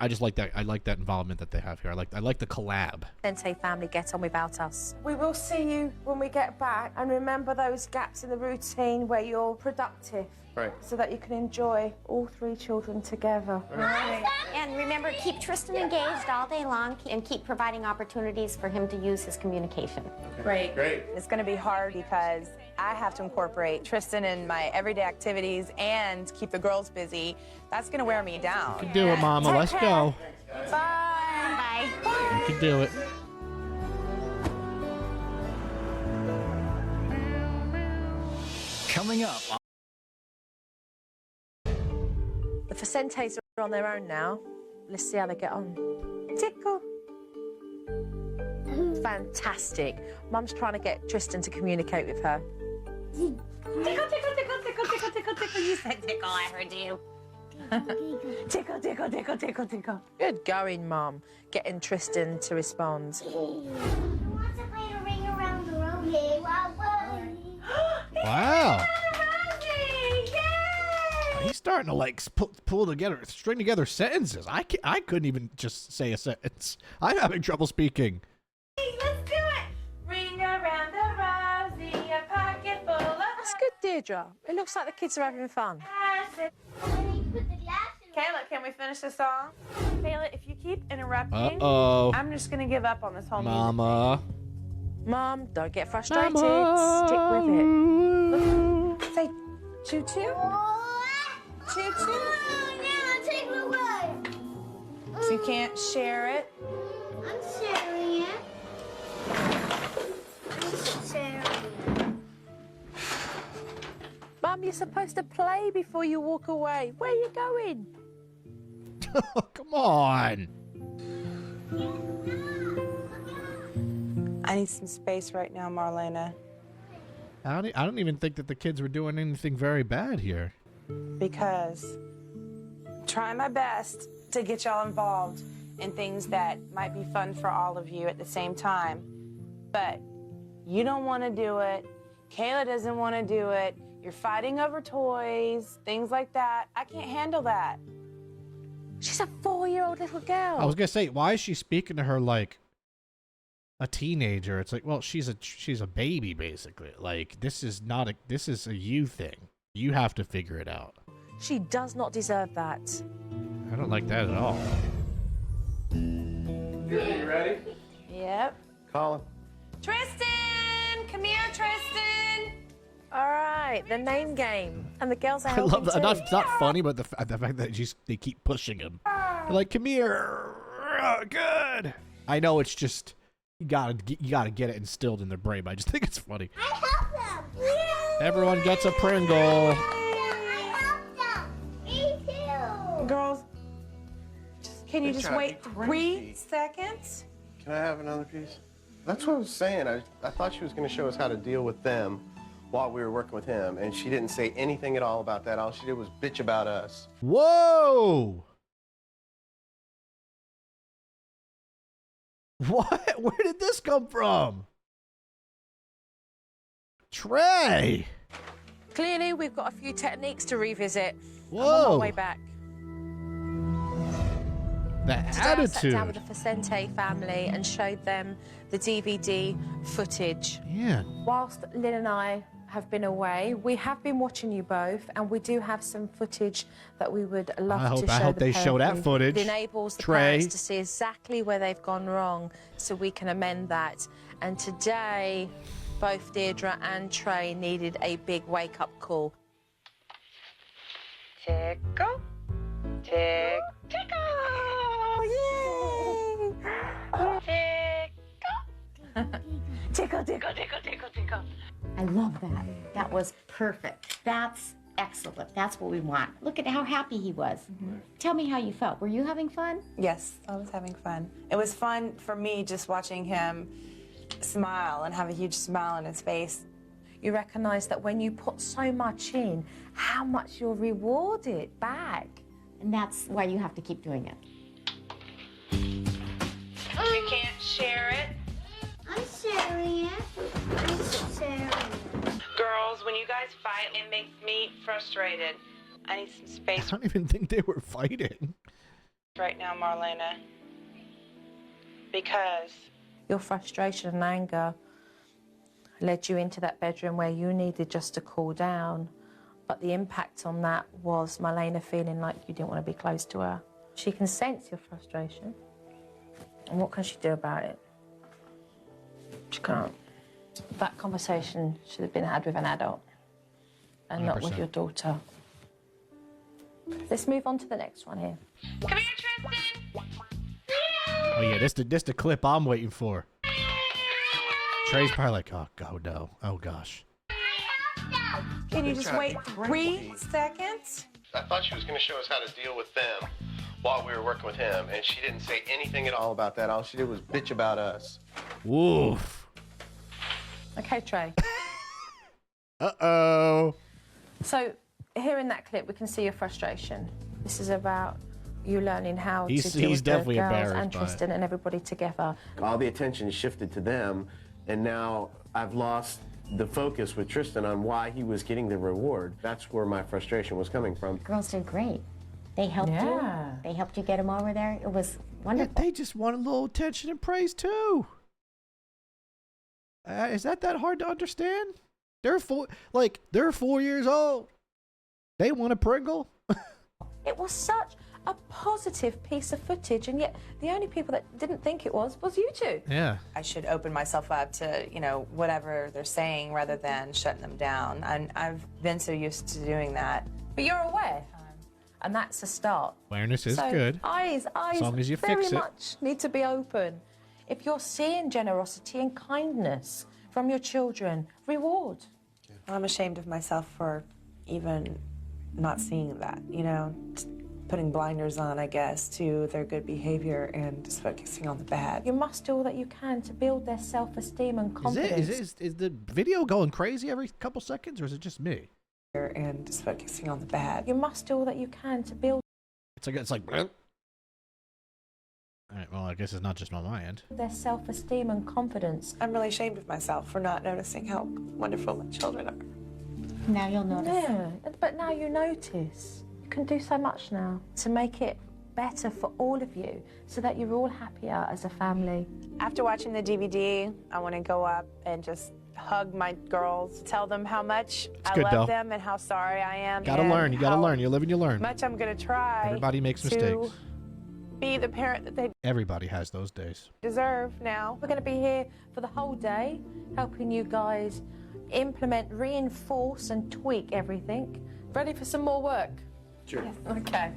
just like that. I like that involvement that they have here. I like the collab.
Facente family get on without us. We will see you when we get back, and remember those gaps in the routine where you're productive.
Right.
So that you can enjoy all three children together.
And remember, keep Tristan engaged all day long and keep providing opportunities for him to use his communication.
Great.
Great.
It's going to be hard because I have to incorporate Tristan in my everyday activities and keep the girls busy. That's going to wear me down.
You can do it, Mama. Let's go.
Bye.
Bye.
You can do it.
Coming up.
The Facentes are on their own now. Let's see how they get on. Tickle. Fantastic. Mum's trying to get Tristan to communicate with her.
Tickle, tickle, tickle, tickle, tickle, tickle, tickle. You said tickle, I heard you. Tickle, tickle, tickle, tickle, tickle.
Good going, Mum. Getting Tristan to respond.
Who wants to play the ring around the rosy?
Wow. He's starting to pull together, string together sentences. I couldn't even just say a sentence. I'm having trouble speaking.
Let's do it. Ring around the rosy, a pocket full of
That's good, Deirdre. It looks like the kids are having fun.
assets. Kayla, can we finish the song? Kayla, if you keep interrupting,
Uh-oh.
I'm just gonna give up on this whole
Mama.
Mom, don't get frustrated.
Mama.
Stick with it.
music. Say choo-choo. Choo-choo. So you can't share it.
I'm sharing it.
Mom, you're supposed to play before you walk away. Where are you going?
Come on.
I need some space right now, Marlena,
I don't even think that the kids were doing anything very bad here.
because I'm trying my best to get y'all involved in things that might be fun for all of you at the same time. But you don't want to do it. Kayla doesn't want to do it. You're fighting over toys, things like that. I can't handle that.
She's a 4-year-old little girl.
I was gonna say, why is she speaking to her like a teenager? It's like, well, she's a baby basically. Like this is a you thing. You have to figure it out.
She does not deserve that.
I don't like that at all.
You ready?
Yep.
Colin.
Tristan! Come here, Tristan!
All right, the name game. And the girls are
I
helping
love that.
too.
It's not funny, but the fact that they keep pushing him. They're like, come here. Good. I know it's just you gotta get it instilled in their brain. But I just think it's funny.
I help them. Yay!
Everyone gets a Pringle.
I help them. Me too.
Girls, can you
They're
just
trying
wait
to be
3
crazy.
seconds?
Can I have another piece? That's what I was saying. I thought she was going to show us how to deal with them while we were working with him, and she didn't say anything at all about that. All she did was bitch about us.
Whoa. What? Where did this come from? Trey.
Clearly, we've got a few techniques to revisit. I'm on
Whoa.
my way back.
That
Today I sat down
attitude.
with the Facente family and showed them the DVD footage.
Yeah.
Whilst Lynn and I have been away, we have been watching you both, and we do have some footage that we would love to show.
I hope
the
they show that
parent.
footage.
It enables the
Trey.
parents to see exactly where they've gone wrong, so we can amend that. And today, both Deirdre and Trey needed a big wake-up call. Tickle, tick, tickle, yay! Tickle, tickle, tickle, tickle, tickle.
I love that. That was perfect. That's excellent. That's what we want. Look at how happy he was. Tell me how you felt. Were you having fun?
Yes, I was having fun. It was fun for me just watching him smile and have a huge smile on his face.
You recognise that when you put so much in, how much you're rewarded back.
And that's why you have to keep doing it.
You can't share it.
I'm sharing it. I'm sharing it.
Girls, when you guys fight, it makes me frustrated. I need some
I
space
don't even think they were fighting.
right now, Marlena. Because
Your frustration and anger led you into that bedroom where you needed just to cool down. But the impact on that was Marlena feeling like you didn't want to be close to her. She can sense your frustration. And what can she do about it? She can't. That conversation should have been had with an adult and not with
100%.
your daughter. Let's move on to the next one here.
come here, Tristan.
Oh yeah, this the clip I'm waiting for. Trey's probably like, oh no, oh gosh.
Can you just wait 3 seconds?
I thought she was going to show us how to deal with them while we were working with him, and she didn't say anything at all about that. All she did was bitch about us.
Woof.
Okay, Trey.
Uh-oh.
So, here in that clip, we can see your frustration. This is about you learning how to deal with
definitely
the girls
embarrassed
and
by it.
Tristan and everybody together.
All the attention shifted to them, and now I've lost the focus with Tristan on why he was getting the reward. That's where my frustration was coming from.
Girls did great. They helped
Yeah.
you. They helped you get him over there. It was
Yeah,
wonderful.
they just want a little attention and praise too. Is that hard to understand? They're 4 years old. They want a Pringle.
It was such a positive piece of footage, and yet the only people that didn't think it was you two.
Yeah.
I should open myself up to, you know, whatever they're saying rather than shutting them down. And I've been so used to doing that.
But you're aware, and that's a start.
Awareness is
So
good.
Eyes
As long as you
very
fix it.
much need to be open. If you're seeing generosity and kindness from your children, reward.
I'm ashamed of myself for even not seeing that, you know, putting blinders on, I guess, to their good behavior and just focusing on the bad.
You must do all that you can to build their self-esteem and confidence.
Is the video going crazy every couple seconds, or is it just me?
And just focusing on the bad.
You must do all that you can to build
It's like. All right. Well, I guess it's not just on my end.
their self-esteem and confidence.
I'm really ashamed of myself for not noticing how wonderful my children are.
Now you'll notice.
Yeah, but now you notice. You can do so much now to make it better for all of you so that you're all happier as a family.
After watching the DVD, I want to go up and just hug my girls, tell them how much I
good,
love
though.
them and how sorry I am.
Gotta
and
learn. You gotta
how
learn. You live and you learn.
much I'm going to try.
Everybody makes
to
mistakes.
be the parent that they
Everybody has those days.
deserve now.
We're going to be here for the whole day, helping you guys implement, reinforce, and tweak everything. Ready for some more work?
Sure.
Yes. Okay.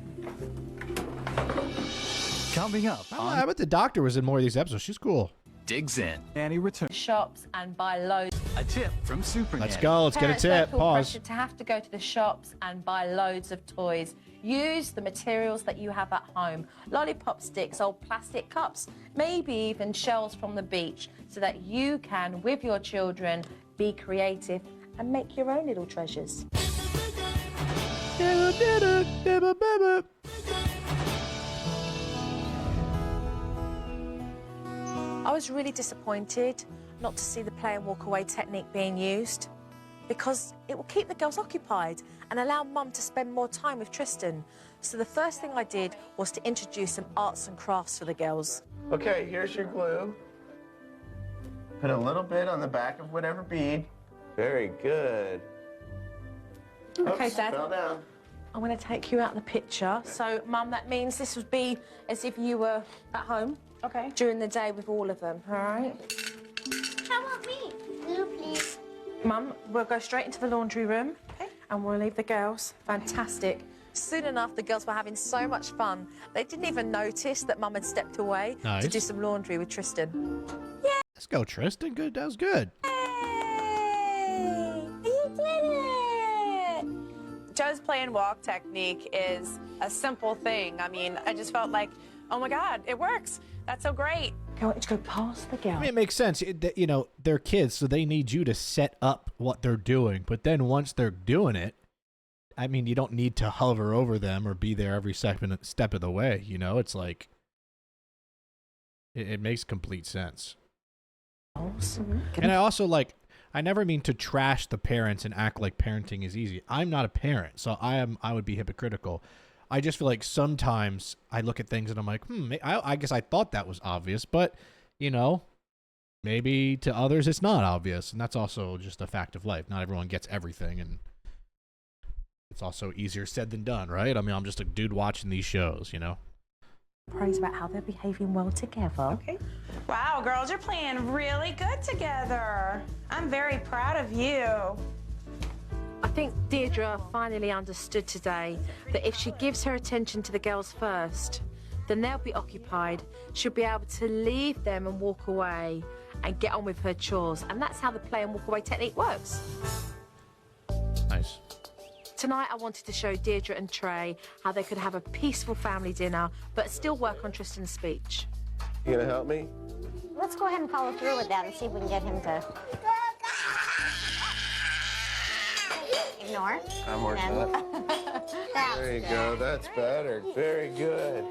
Coming up
I
on
bet the doctor was in more of these episodes. She's cool.
Digs In. Nanny returns.
Shops and buy loads.
A tip from Supernanny.
Let's go. Let's get a
Parents don't
tip.
feel
Pause.
pressured to have to go to the shops and buy loads of toys. Use the materials that you have at home. Lollipop sticks, old plastic cups, maybe even shells from the beach, so that you can, with your children, be creative and make your own little treasures. I was really disappointed not to see the play and walk away technique being used, because it will keep the girls occupied and allow Mum to spend more time with Tristan. So the first thing I did was to introduce some arts and crafts for the girls.
Okay, here's your glue. Put a little bit on the back of whatever bead. Very good.
Okay,
Oops,
Dad.
Fell down.
I'm going to take you out of the picture. So, Mum, that means this would be as if you were at home.
Okay.
During the day with all of them, all right?
How about me? Blue, please.
Mum, we'll go straight into the laundry room.
Okay.
And we'll leave the girls. Fantastic. Soon enough, the girls were having so much fun. They didn't even notice that Mum had stepped away to
Nice.
do some laundry with Tristan.
Let's go, Tristan. Good. That was good.
Hey, you did it! Joe's play and walk technique is a simple thing. I mean, I just felt like, oh my God, it works. That's so great.
I want you to go past the girl.
I mean, it makes sense. You know, they're kids, so they need you to set up what they're doing. But then once they're doing it, I mean, you don't need to hover over them or be there every step of the way. You know, it's like it makes complete sense. And I also I never mean to trash the parents and act like parenting is easy. I'm not a parent, so I would be hypocritical. I just feel like sometimes I look at things and I'm like, I guess I thought that was obvious, but you know, maybe to others it's not obvious, and that's also just a fact of life. Not everyone gets everything, and it's also easier said than done, right? I mean, I'm just a dude watching these shows, you know.
Praise about how they're behaving well together.
Okay. Wow, girls, you're playing really good together. I'm very proud of you.
I think Deirdre finally understood today that if she gives her attention to the girls first, then they'll be occupied. She'll be able to leave them and walk away and get on with her chores. And that's how the play and walk away technique works.
Nice.
Tonight, I wanted to show Deirdre and Trey how they could have a peaceful family dinner, but still work on Tristan's speech.
You gonna help me?
Let's go ahead and follow through with that and see if we can get him to ignore.
I'm working on it. There you go. That's better. Very good.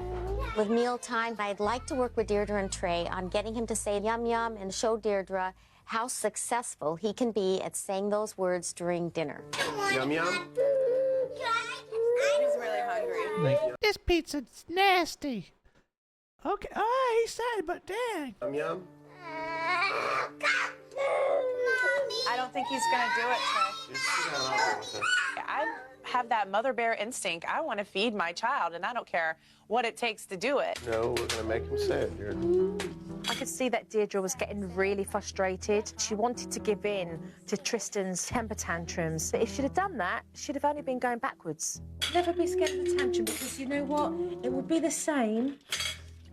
With mealtime, I'd like to work with Deirdre and Trey on getting him to say yum yum and show Deirdre how successful he can be at saying those words during dinner.
Yum yum.
He's really hungry.
This pizza's nasty. Okay, he said, but dang.
Yum yum.
I don't think he's gonna do it, Trey.
Just sit down, I'll go with it.
have that mother bear instinct. I want to feed my child, and I don't care what it takes to do it.
No, we're gonna make him say it.
I could see that Deirdre was getting really frustrated. She wanted to give in to Tristan's temper tantrums. But if she'd have done that, she'd have only been going backwards. Never be scared of a tantrum, because you know what? It would be the same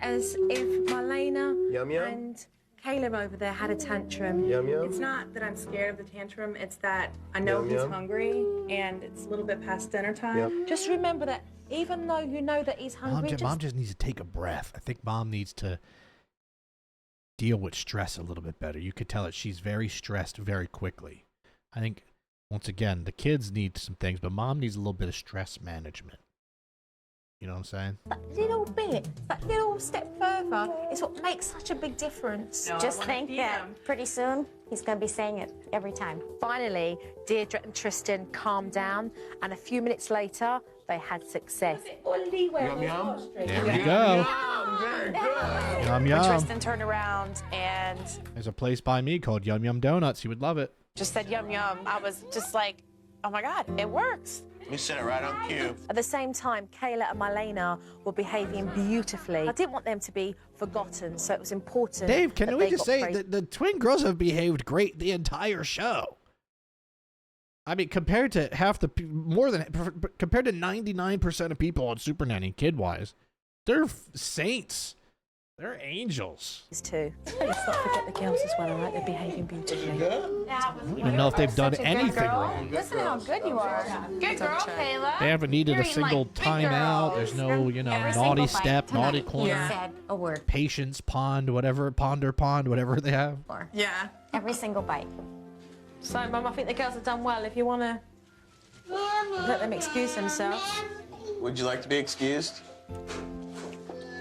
as if Marlena and Caleb over there had a tantrum.
It's not that I'm scared of the tantrum, it's that I know he's hungry and it's a little bit past dinner time.
Just remember that even though you know that he's hungry,
Mom just needs to take a breath. I think Mom needs to deal with stress a little bit better. You could tell that she's very stressed very quickly. I think, once again, the kids need some things, but Mom needs a little bit of stress management. You know what I'm saying?
that little bit, that little step further is what makes such a big difference.
Just think that pretty soon he's going to be saying it every time.
Finally, Deirdre and Tristan calmed down, and a few minutes later, they had success.
There we go. Yum
When
yum.
Tristan turned around and
There's a place by me called Yum Yum Donuts. You would love it.
just said yum yum, I was just like, oh my God, it works.
We set it right on cue.
At the same time, Kayla and Marlena were behaving beautifully. I didn't want them to be forgotten, so it was important.
Dave, can
that
we
they
just
got
say
praised.
that the twin girls have behaved great the entire show? I mean, compared to compared to 99% of people on Supernanny, kid-wise, they're saints. They're angels.
These two. Let's not forget the girls as well, all right? They're behaving beautifully.
I don't even know if they've done anything wrong.
Listen how good you are. Good girl, Kayla.
They haven't needed a single timeout. There's no, naughty step, naughty corner,
Said a word.
patience, pond, whatever they have.
Yeah.
Every single bite.
So, Mum, I think the girls have done well. If you want to let them excuse themselves.
Would you like to be excused?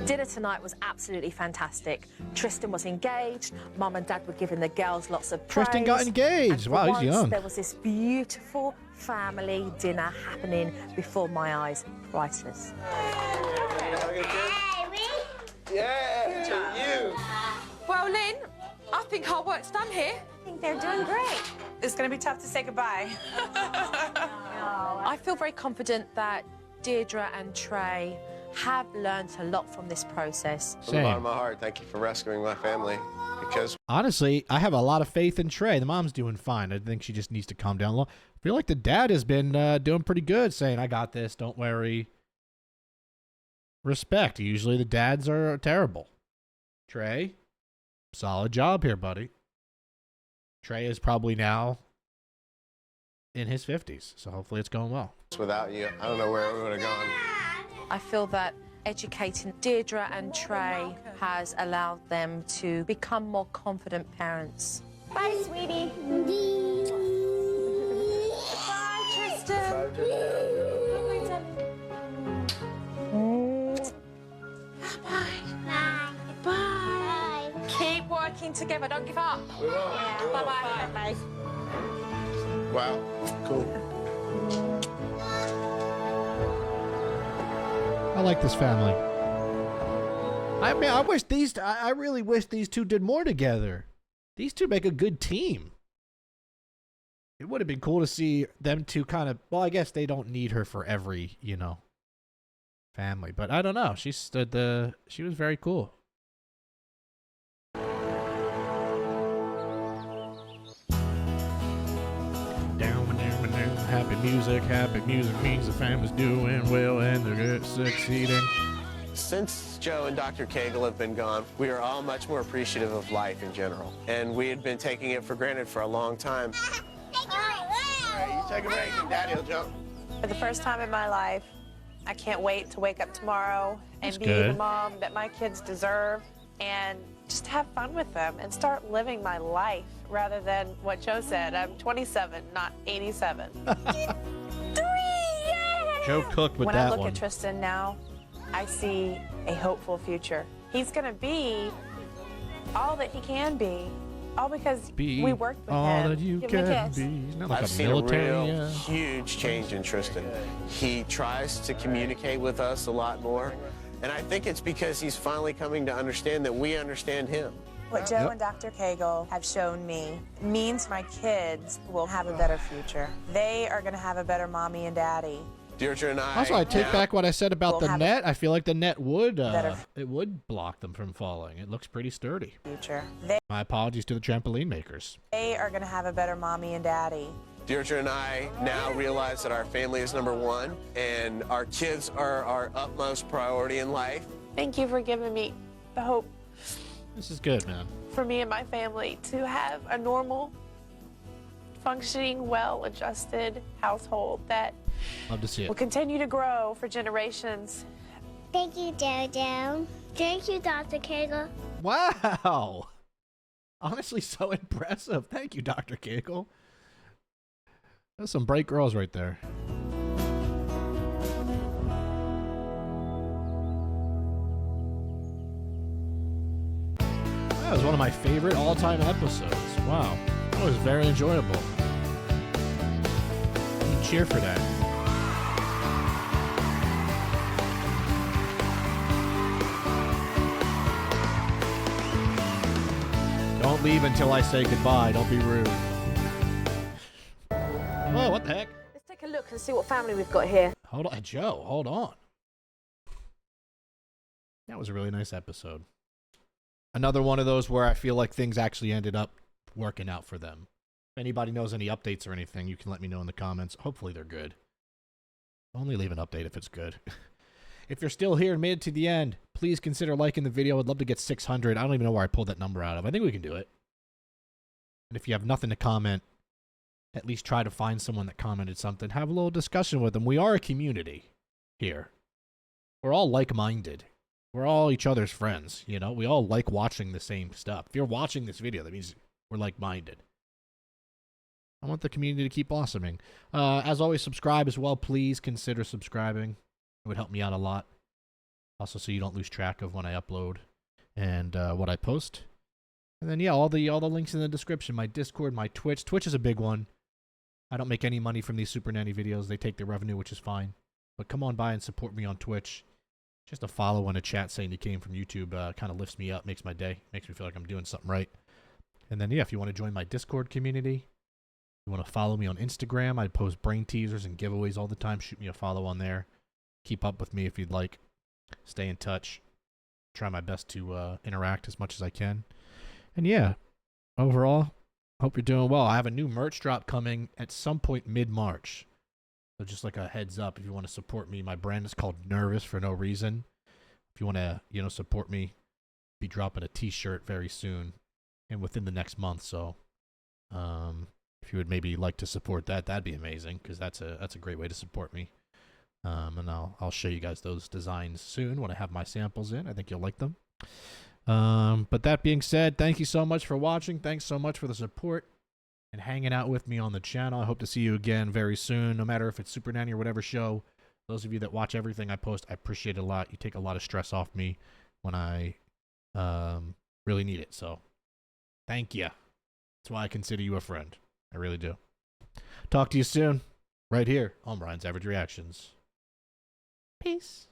Dinner tonight was absolutely fantastic. Tristan was engaged. Mum and Dad were giving the girls lots of praise.
Tristan got engaged.
And for
Wow, he's
once,
young.
There was this beautiful family dinner happening before my eyes. Priceless.
Yeah, you.
Well, Lynn, I think our work's done here.
I think they're doing great.
It's going to be tough to say goodbye.
I feel very confident that Deirdre and Trey have learned a lot from this process.
From the bottom of my heart, thank you for rescuing my family. Because
Honestly, I have a lot of faith in Trey. The mom's doing fine. I think she just needs to calm down a little. I feel like the dad has been doing pretty good, saying, I got this, don't worry. Respect. Usually the dads are terrible. Trey, solid job here, buddy. Trey is probably now in his 50s, so hopefully it's going well.
without you, I don't know where we would have gone.
I feel that educating Deirdre and Trey has allowed them to become more confident parents.
Bye, sweetie.
Bye, Tristan. Bye. Keep working together. Don't give up.
We won't.
Bye-bye. Bye.
Wow, cool.
I like this family. I mean, I really wish these two did more together. These two make a good team. It would have been cool to see them two kind of, well, I guess they don't need her for every, family, but I don't know. She was very cool. Happy music means the family's doing well and they're succeeding.
Since Joe and Dr. Cagle have been gone, we are all much more appreciative of life in general. And we had been taking it for granted for a long time. Hey, you take a break and Daddy will jump.
For the first time in my life, I can't wait to wake up tomorrow and
That's
be
good.
the mom that my kids deserve and just have fun with them and start living my life rather than what Joe said. I'm 27, not 87.
Joe cooked with
When
that
I look
one.
at Tristan now, I see a hopeful future. He's going to be all that he can be, all because
Be
we worked with
all
him.
that you
Give him a
can
kiss.
be. He's not like
I've
a
seen
military.
a real huge change in Tristan. He tries to communicate with us a lot more. And I think it's because he's finally coming to understand that we understand him.
What Joe and Dr. Cagle have shown me means my kids will have a better future. They are going to have a better mommy and daddy.
Deirdre and I.
Also, I take back what I said about the net. I feel like the net would it would block them from falling. It looks pretty sturdy.
Future.
My apologies to the trampoline makers.
They are going to have a better mommy and daddy.
Deirdre and I now realize that our family is number one, and our kids are our utmost priority in life.
Thank you for giving me the hope.
This is good, man.
For me and my family to have a normal, functioning, well-adjusted household that
love to see it.
will continue to grow for generations.
Thank you, Dodo. Thank you, Dr. Cagle.
Wow. Honestly, so impressive. Thank you, Dr. Cagle. That's some bright girls right there. That was one of my favorite all-time episodes. Wow. That was very enjoyable. You cheer for that. Don't leave until I say goodbye. Don't be rude. Whoa, what the heck?
Let's take a look and see what family we've got here.
Hold on, Joe, hold on. That was a really nice episode. Another one of those where I feel like things actually ended up working out for them. If anybody knows any updates or anything, you can let me know in the comments. Hopefully they're good. Only leave an update if it's good. If you're still here and made it to the end, please consider liking the video. I'd love to get 600. I don't even know where I pulled that number out of. I think we can do it. And if you have nothing to comment, at least try to find someone that commented something. Have a little discussion with them. We are a community here. We're all like-minded. We're all each other's friends, you know? We all like watching the same stuff. If you're watching this video, that means we're like-minded. I want the community to keep blossoming. As always, subscribe as well. Please consider subscribing. It would help me out a lot. Also, so you don't lose track of when I upload and what I post. And then, yeah, all the links in the description. My Discord, my Twitch. Twitch is a big one. I don't make any money from these Supernanny videos. They take the revenue, which is fine. But come on by and support me on Twitch. Just a follow and a chat saying you came from YouTube kind of lifts me up, makes my day, makes me feel like I'm doing something right. And then, yeah, if you want to join my Discord community, you want to follow me on Instagram, I post brain teasers and giveaways all the time. Shoot me a follow on there. Keep up with me if you'd like. Stay in touch. Try my best to interact as much as I can. And yeah, overall, hope you're doing well. I have a new merch drop coming at some point mid-March. So just like a heads up, if you want to support me, my brand is called Nervous for No Reason. If you want to, support me, be dropping a t-shirt very soon and within the next month. So if you would maybe like to support that, that'd be amazing because that's a great way to support me. And I'll show you guys those designs soon when I have my samples in. I think you'll like them. But that being said, thank you so much for watching. Thanks so much for the support and hanging out with me on the channel. I hope to see you again very soon, no matter if it's Supernanny or whatever show. Those of you that watch everything I post, I appreciate it a lot. You take a lot of stress off me when I really need it. So thank you. That's why I consider you a friend. I really do. Talk to you soon, right here on Brian's Average Reactions. Peace.